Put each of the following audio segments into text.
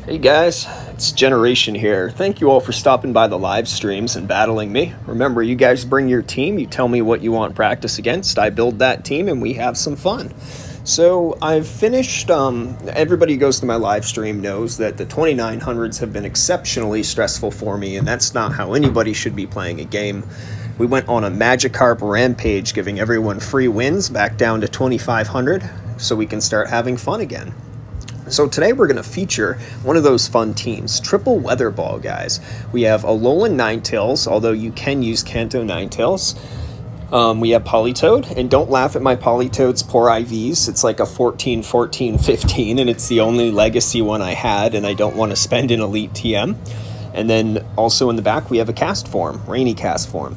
Hey guys, it's Generation here. Thank you all for stopping by the live streams and battling me. Remember, you guys bring your team, you tell me what you want practice against, I build that team and we have some fun. So I've finished, everybody who goes to my live stream knows that the 2900s have been exceptionally stressful for me, and that's not how anybody should be playing a game. We went on a Magikarp rampage, giving everyone free wins back down to 2500 so we can start having fun again. So today we're going to feature one of those fun teams, Triple Weatherball, guys. We have Alolan Ninetales, although you can use Kanto Ninetales. We have Politoed, and don't laugh at my Politoed's poor IVs. It's like a 14, 14, 15, and it's the only legacy one I had, and I don't want to spend an Elite TM. And then also in the back we have a cast form, Rainy cast form.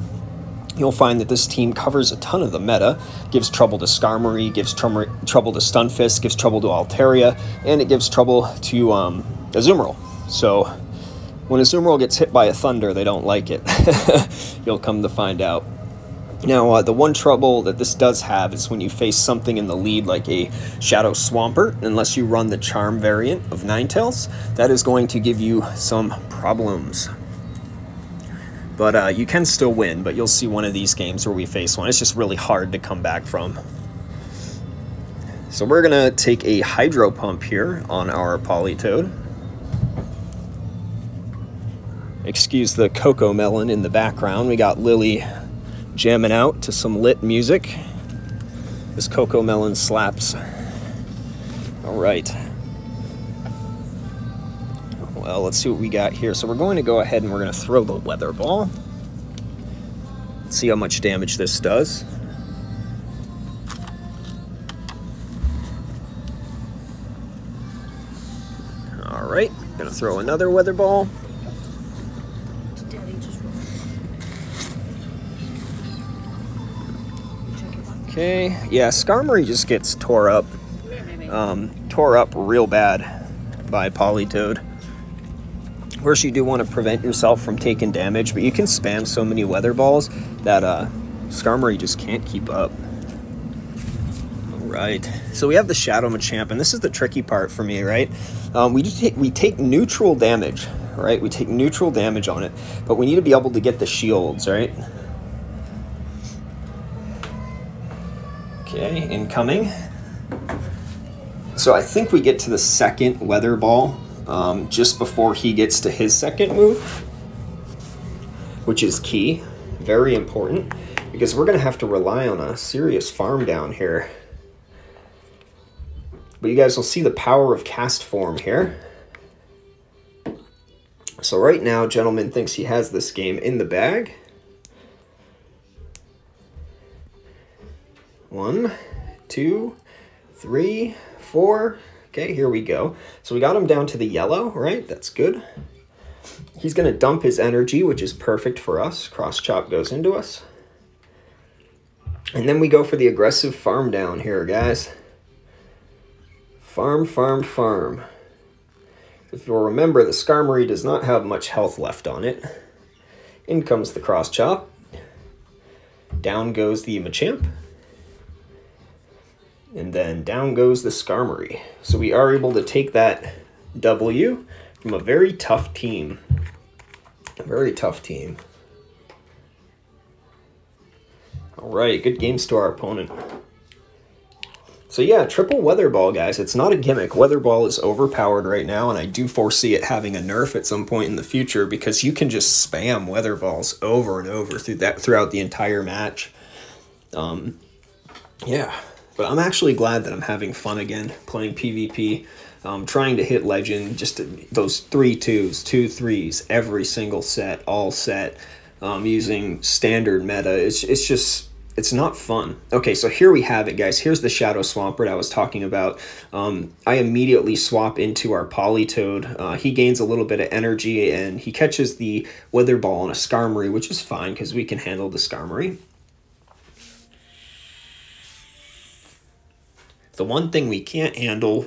You'll find that this team covers a ton of the meta, gives trouble to Skarmory, gives trouble to Stunfisk, gives trouble to Altaria, and it gives trouble to Azumarill. So when Azumarill gets hit by a Thunder, they don't like it. You'll come to find out. Now, the one trouble that this does have is when you face something in the lead like a Shadow Swampert, unless you run the Charm variant of Ninetales, that is going to give you some problems. But you can still win, but you'll see one of these games where we face one. It's just really hard to come back from. So we're going to take a Hydro Pump here on our Politoed. Excuse the Coco Melon in the background. We got Lily jamming out to some lit music. This Coco Melon slaps. All right. Well, let's see what we got here. So we're going to go ahead and we're going to throw the Weather Ball. Let's see how much damage this does. All right, going to throw another Weather Ball. Okay, yeah, Skarmory just gets tore up real bad by Politoed. Of course, you do want to prevent yourself from taking damage, but you can spam so many Weather Balls that Skarmory just can't keep up. Alright, so we have the Shadow Machamp, and this is the tricky part for me, right? We take neutral damage, right? We take neutral damage on it, but we need to be able to get the shields, right? Okay, incoming. So I think we get to the second Weather Ball just before he gets to his second move, which is key, very important, because we're going to have to rely on a serious farm down here. But you guys will see the power of cast form here. So right now, Gentleman thinks he has this game in the bag. 1, 2, 3, 4. Okay, here we go. So we got him down to the yellow, right? That's good. He's going to dump his energy, which is perfect for us. Cross Chop goes into us. And then we go for the aggressive farm down here, guys. Farm, farm, farm. If you'll remember, the Skarmory does not have much health left on it. In comes the Cross Chop. Down goes the Machamp. And then down goes the Skarmory. So we are able to take that W from a very tough team. A very tough team. Alright, good games to our opponent. So yeah, Triple Weather Ball, guys. It's not a gimmick. Weather Ball is overpowered right now, and I do foresee it having a nerf at some point in the future because you can just spam Weather Balls over and over throughout the entire match. Yeah. But I'm actually glad that I'm having fun again playing PvP, trying to hit Legend, just those 3 2s, 2 3s, every single set, all set, using standard meta. It's not fun. Okay, so here we have it, guys. Here's the Shadow Swampert I was talking about. I immediately swap into our Politoed. He gains a little bit of energy, and he catches the Weather Ball on a Skarmory, which is fine because we can handle the Skarmory. The one thing we can't handle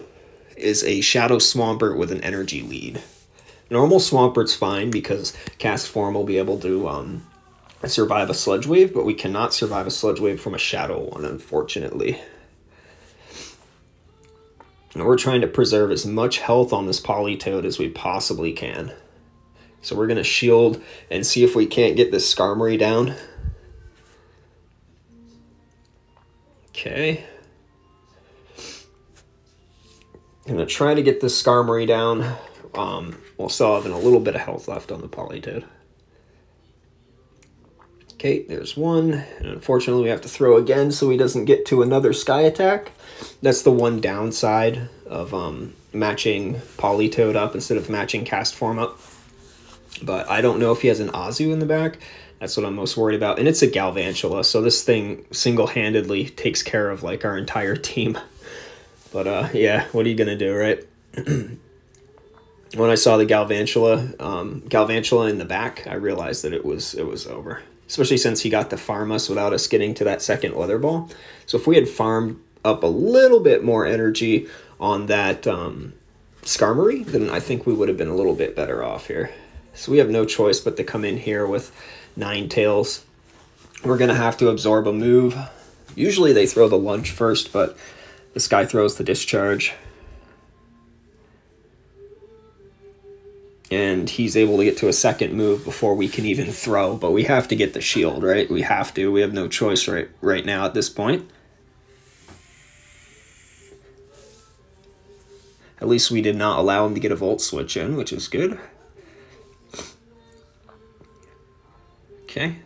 is a Shadow Swampert with an energy lead. Normal Swampert's fine because cast form will be able to survive a Sludge Wave, but we cannot survive a Sludge Wave from a Shadow one, unfortunately. And we're trying to preserve as much health on this Politoed as we possibly can. So we're going to shield and see if we can't get this Skarmory down. Okay. I'm going to try to get this Skarmory down. We'll still have a little bit of health left on the Politoed. Okay, there's one. And unfortunately, we have to throw again so he doesn't get to another Sky Attack. That's the one downside of matching Politoed up instead of matching Cast Form up. But I don't know if he has an Azu in the back. That's what I'm most worried about. And it's a Galvantula, so this thing single-handedly takes care of, like, our entire team. But, yeah, what are you going to do, right? When I saw the Galvantula in the back, I realized that it was over. Especially since he got to farm us without us getting to that second Weather Ball. So if we had farmed up a little bit more energy on that Skarmory, then I think we would have been a little bit better off here. So we have no choice but to come in here with Ninetales. We're going to have to absorb a move. Usually they throw the lunch first, but this guy throws the discharge. And he's able to get to a second move before we can even throw. But we have to get the shield, right? We have to. We have no choice right now at this point. At least we did not allow him to get a Volt Switch in, which is good. Okay.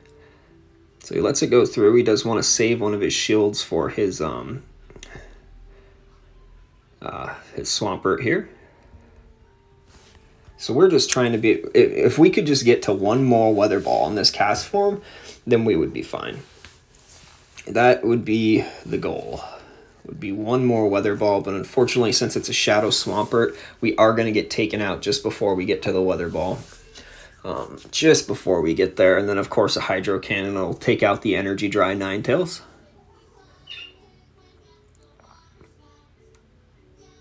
So he lets it go through. He does want to save one of his shields for his Swampert here. So we're just trying to be... If we could just get to one more Weather Ball in this Cast Form, then we would be fine. That would be the goal. Would be one more Weather Ball, but unfortunately, since it's a Shadow Swampert, we are going to get taken out just before we get to the Weather Ball. Just before we get there. And then, of course, a Hydro Cannon will take out the Energy Dry Ninetales.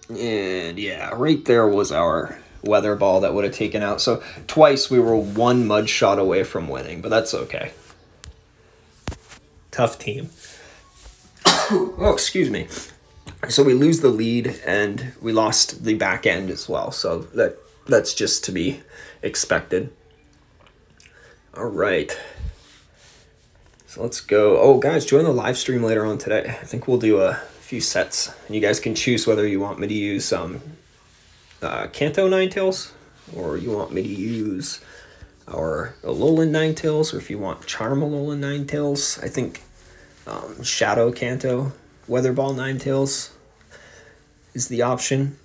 And yeah, right there was our Weather Ball that would have taken out. So twice we were one mud shot away from winning, but that's okay. Tough team. Oh, excuse me. So we lose the lead and we lost the back end as well. So that's just to be expected. All right. So let's go. Oh, guys, join the live stream later on today. I think we'll do a few sets. And you guys can choose whether you want me to use Kanto Ninetales, or you want me to use our Alolan Ninetales, or if you want Charm Alolan Ninetales. I think Shadow Kanto Weather Ball Ninetales is the option.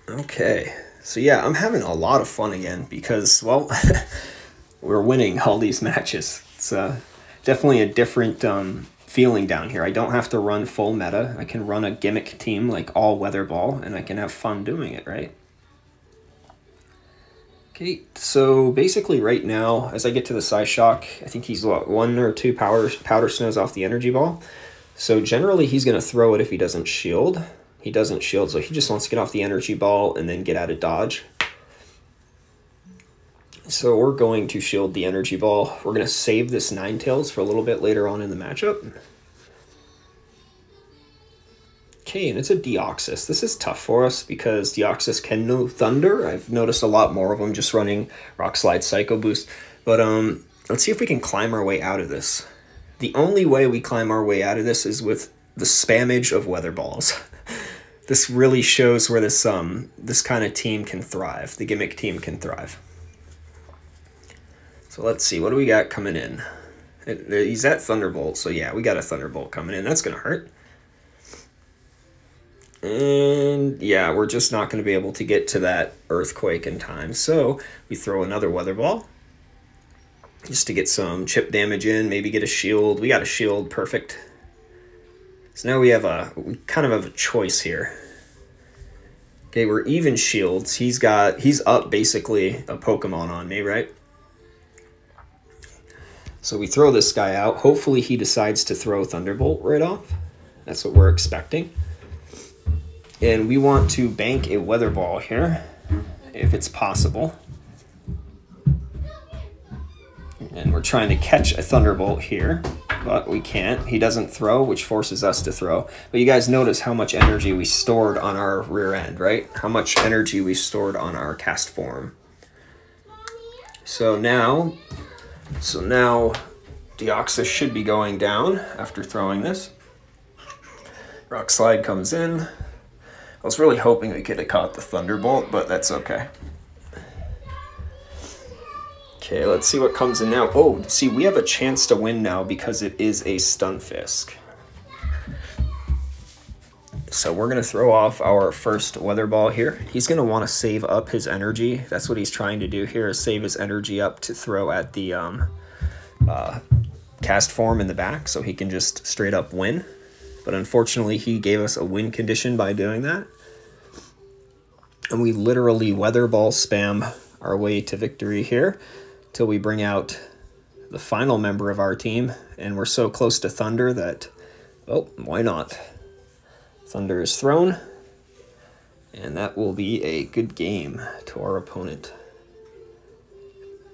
Okay, so yeah, I'm having a lot of fun again because, well, we're winning all these matches. It's definitely a different feeling down here. I don't have to run full meta. I can run a gimmick team like all Weather Ball, and I can have fun doing it, right? Okay, so basically right now, as I get to the Psyshock, I think he's, what, 1 or 2 Powder Snows off the Energy Ball. So generally he's going to throw it if he doesn't shield. He doesn't shield, so he just wants to get off the Energy Ball and then get out of dodge. So we're going to shield the Energy Ball. We're going to save this Ninetales for a little bit later on in the matchup. Okay, and it's a Deoxys. This is tough for us because Deoxys can know Thunder. I've noticed a lot more of them just running Rock Slide Psycho Boost. But let's see if we can climb our way out of this. The only way we climb our way out of this is with the spammage of Weather Balls. This really shows where this kind of team can thrive. The gimmick team can thrive. So let's see, what do we got coming in? He's at Thunderbolt, so yeah, we got a Thunderbolt coming in. That's going to hurt. And yeah, we're just not going to be able to get to that Earthquake in time. So we throw another Weather Ball just to get some chip damage in, maybe get a shield. We got a shield, perfect. So now we kind of have a choice here. Okay, we're even shields. He's up basically a Pokemon on me, right? So we throw this guy out. Hopefully he decides to throw Thunderbolt right off. That's what we're expecting. And we want to bank a Weather Ball here, if it's possible. And we're trying to catch a Thunderbolt here. but we can't. He doesn't throw, which forces us to throw. But you guys notice how much energy we stored on our rear end, right? How much energy we stored on our cast form. So now ADEOUSX should be going down after throwing this. Rock Slide comes in. I was really hoping we could have caught the Thunderbolt, but that's okay. Okay, let's see what comes in now. Oh, see, we have a chance to win now because it is a Stunfisk. So we're going to throw off our first Weather Ball here. He's going to want to save up his energy. That's what he's trying to do here, is save his energy up to throw at the cast form in the back so he can just straight up win. But unfortunately, he gave us a win condition by doing that. And we literally Weather Ball spam our way to victory here till we bring out the final member of our team. And we're so close to Thunder that, oh, why not? Thunder is thrown, and that will be a good game to our opponent.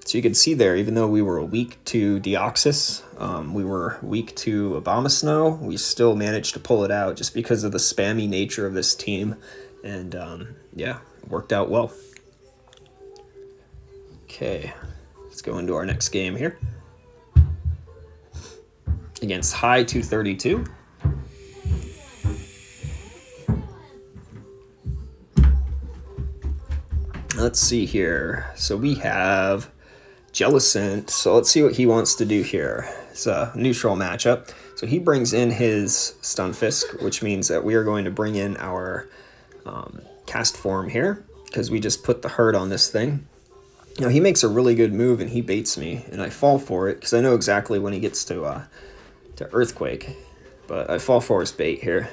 So you can see there, even though we were weak to Deoxys, we were weak to Abomasnow, we still managed to pull it out just because of the spammy nature of this team. And yeah, it worked out well. Okay, let's go into our next game here. Against High 232. Let's see here. So we have Jellicent. So let's see what he wants to do here. It's a neutral matchup. So he brings in his Stunfisk, which means that we are going to bring in our cast form here because we just put the hurt on this thing. Now he makes a really good move and he baits me, and I fall for it because I know exactly when he gets to Earthquake. But I fall for his bait here.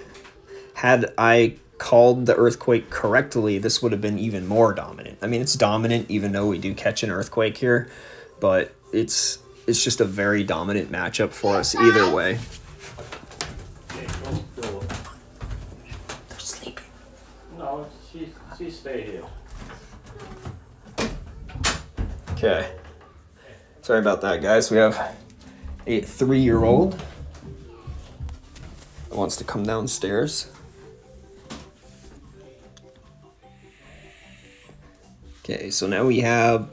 Had I called the Earthquake correctly, this would have been even more dominant. I mean, it's dominant even though we do catch an Earthquake here, but it's just a very dominant matchup for us either way. They're sleeping. No, she stayed here. Okay. Sorry about that, guys. We have a 3-year-old that wants to come downstairs. Okay, so now we have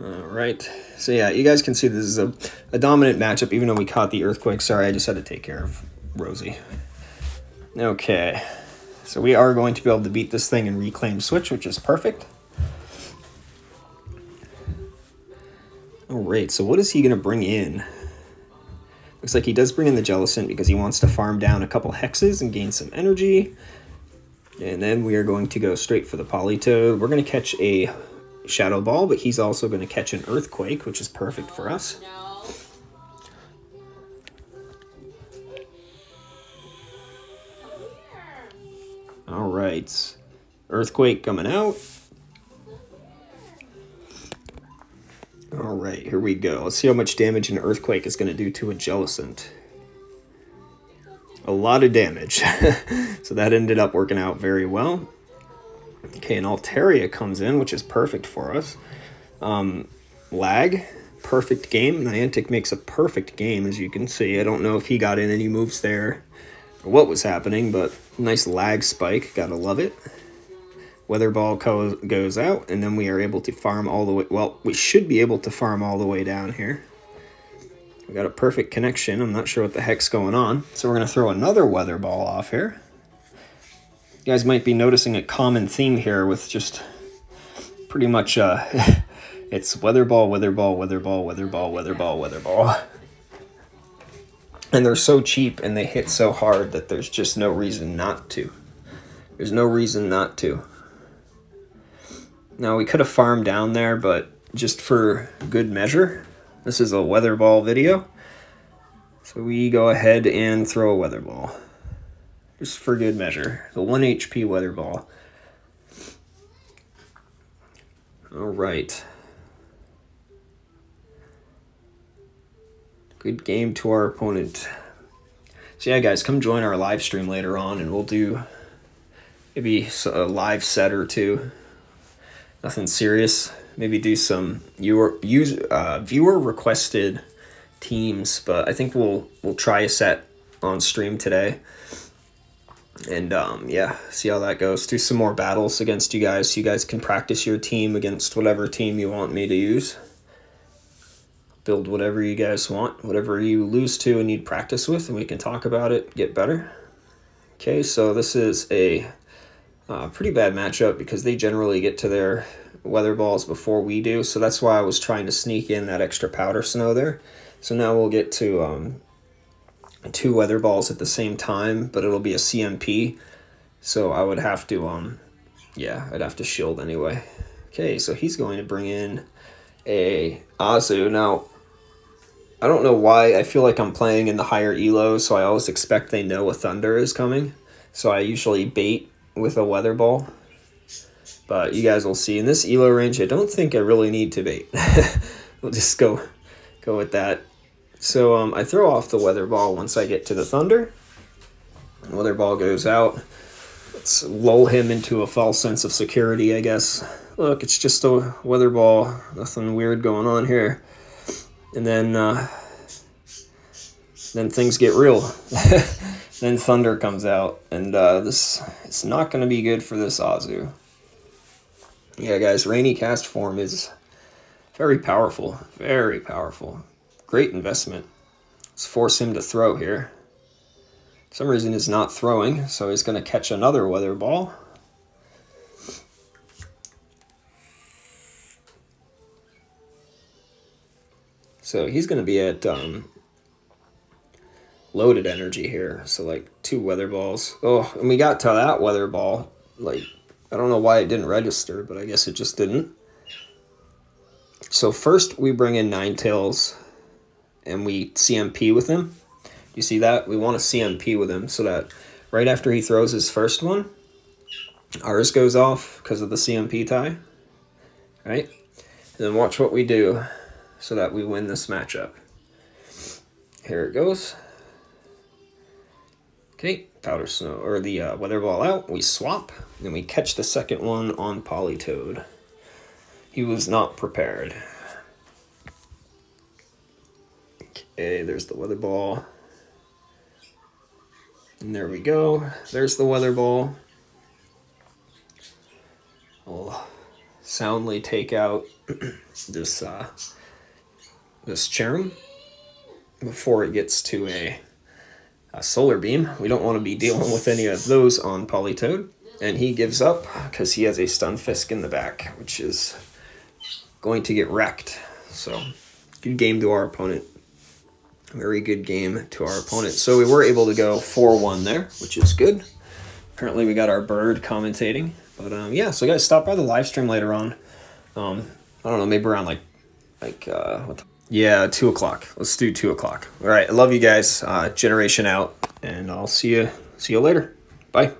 Alright, so yeah, you guys can see this is a dominant matchup even though we caught the Earthquake. Sorry, I just had to take care of Rosie. Okay, so we are going to be able to beat this thing and reclaim Switch, which is perfect. Alright, so what is he going to bring in? Looks like he does bring in the Jellicent because he wants to farm down a couple hexes and gain some energy. And then we are going to go straight for the Politoed. We're going to catch a Shadow Ball, but he's also going to catch an Earthquake, which is perfect for us. Alright, Earthquake coming out. Alright, here we go. Let's see how much damage an Earthquake is going to do to a Jellicent. A lot of damage. So that ended up working out very well. Okay, an Altaria comes in, which is perfect for us. Lag, perfect game. Niantic makes a perfect game, as you can see. I don't know if he got in any moves there or what was happening, but nice lag spike. Gotta love it. Weather Ball goes out, and then we are able to farm all the way. Well, we should be able to farm all the way down here. We got a perfect connection. I'm not sure what the heck's going on. So we're going to throw another Weather Ball off here. You guys might be noticing a common theme here with just pretty much it's Weather Ball, Weather Ball, Weather Ball, Weather Ball, Weather Ball, Weather Ball. And they're so cheap and they hit so hard that there's just no reason not to. There's no reason not to. Now, we could have farmed down there, but just for good measure, this is a Weather Ball video. So we go ahead and throw a Weather Ball. Just for good measure. The 1 HP Weather Ball. Alright. Good game to our opponent. So yeah, guys, come join our live stream later on, and we'll do maybe a live set or two. Nothing serious. Maybe do some viewer requested teams, but I think we'll try a set on stream today. And yeah, see how that goes. Do some more battles against you guys so you guys can practice your team against whatever team you want me to use. Build whatever you guys want, whatever you lose to and need practice with, and we can talk about it, get better. Okay, so this is a pretty bad matchup because they generally get to their weather balls before we do, so that's why I was trying to sneak in that extra powder snow there. So now we'll get to 2 weather balls at the same time, but it'll be a CMP, so I would have to yeah, I'd have to shield anyway. Okay, so he's going to bring in a Azu. Now I don't know why, I feel like I'm playing in the higher elo, so I always expect they know a thunder is coming, so I usually bait with a weather ball. But you guys will see in this elo range, I don't think I really need to bait. We'll just go with that. So I throw off the weather ball once I get to the thunder. The weather ball goes out. Let's lull him into a false sense of security, I guess. Look, it's just a weather ball. Nothing weird going on here. And then things get real. Then thunder comes out, and this is not going to be good for this Azu. Yeah, guys, rainy cast form is very powerful. Very powerful. Great investment. Let's force him to throw here. For some reason he's not throwing, so he's going to catch another weather ball. So he's going to be at loaded energy here. So like 2 weather balls. Oh, and we got to that weather ball. Like, I don't know why it didn't register, but I guess it just didn't. So first we bring in Ninetales and we CMP with him. You see that? We want to CMP with him so that right after he throws his first one, ours goes off because of the CMP tie. Right? And then watch what we do so that we win this matchup. Here it goes. Okay, powder snow, or the weather ball out, we swap, and we catch the second one on Politoed. He was not prepared. Okay, there's the weather ball. And there we go. There's the weather ball. I'll soundly take out this Cherim before it gets to a solar beam. We don't want to be dealing with any of those on Politoed. And he gives up because he has a Stunfisk in the back, which is going to get wrecked. So, good game to our opponent. Very good game to our opponent. So we were able to go 4-1 there, which is good. Apparently we got our bird commentating. But yeah, so guys, stop by the live stream later on. I don't know, maybe around yeah, 2 o'clock. Let's do 2 o'clock. All right, I love you guys. Generation out, and I'll see you later. Bye.